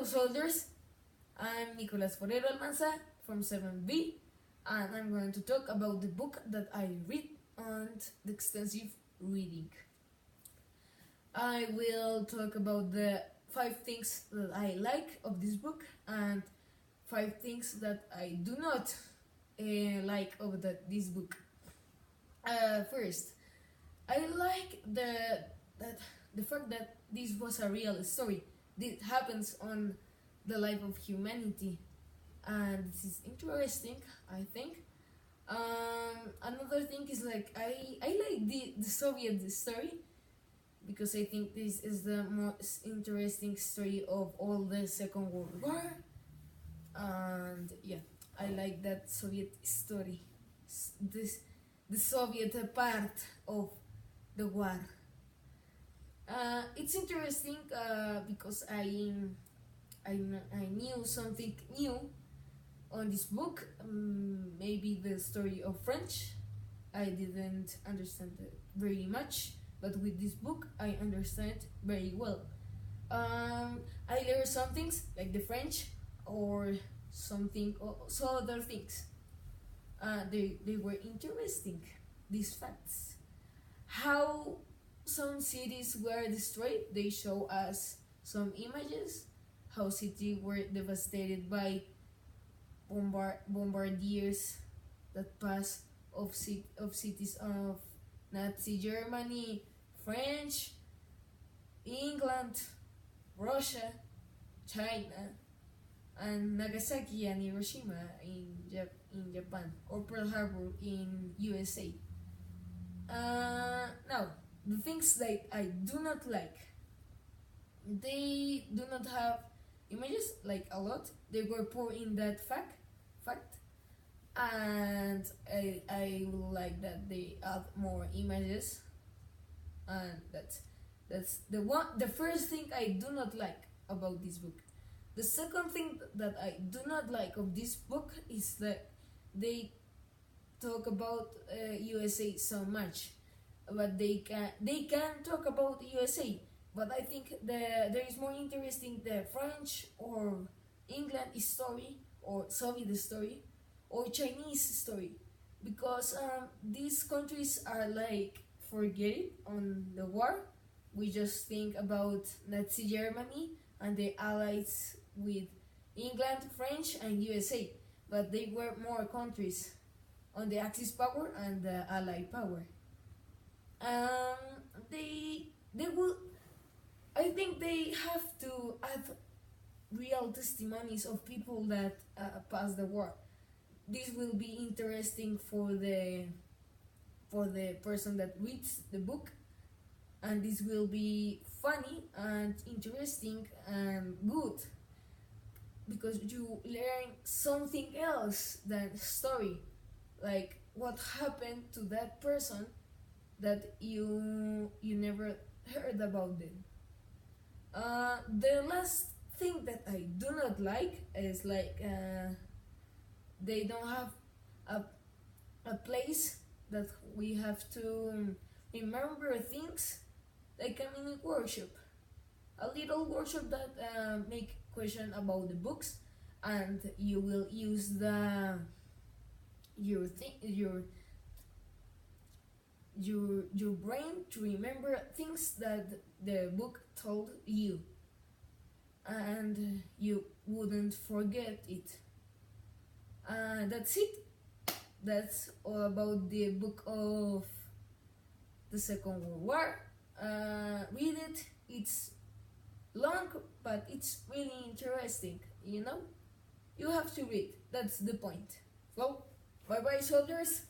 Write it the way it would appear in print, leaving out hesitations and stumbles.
Hello soldiers, I'm NicolasForeroAlmanza from 7B, and I'm going to talk about the book that I read on the extensive reading. I will talk about the 5 things that I like of this book and 5 things that I do not like of this book. First, I like the fact that this was a real story. This happens on the life of humanity, and this is interesting, I think. Another thing is like I like the Soviet story because I think this is the most interesting story of all the Second World War, and yeah, I like that Soviet story, the Soviet part of the war. It's interesting because I knew something new on this book. Maybe the story of French, I didn't understand it very much, but with this book I understand very well. I learned some things like the French or something, so other things. They were interesting, these facts. How some cities were destroyed, they show us some images, how cities were devastated by bombardiers that passed of cities of Nazi Germany, French, England, Russia, China, and Nagasaki and Hiroshima in Japan, or Pearl Harbor in USA. Now, the things that I do not like, they do not have images like a lot. They were poor in that fact, and I would like that they add more images. And that's the first thing I do not like about this book. The second thing that I do not like of this book is that they talk about USA so much, but they can talk about USA, but I think there is more interesting the French or England story or Soviet story or Chinese story, because these countries are like forget on the war. We just think about Nazi Germany and the allies with England, French and USA, but they were more countries on the Axis power and the Allied power. They will, I think they have to add real testimonies of people that passed the war. This will be interesting for the person that reads the book, and this will be funny and interesting and good, because you learn something else than story, like what happened to that person that you never heard about them. The last thing that I do not like is like they don't have a place that we have to remember things, like a mini workshop, a little workshop that make question about the books, and you will use your brain to remember things that the book told you, and you wouldn't forget it. That's it. That's all about the book of the Second World War. Read it. It's long, but it's really interesting. You have to read. That's the point. Well, bye bye soldiers.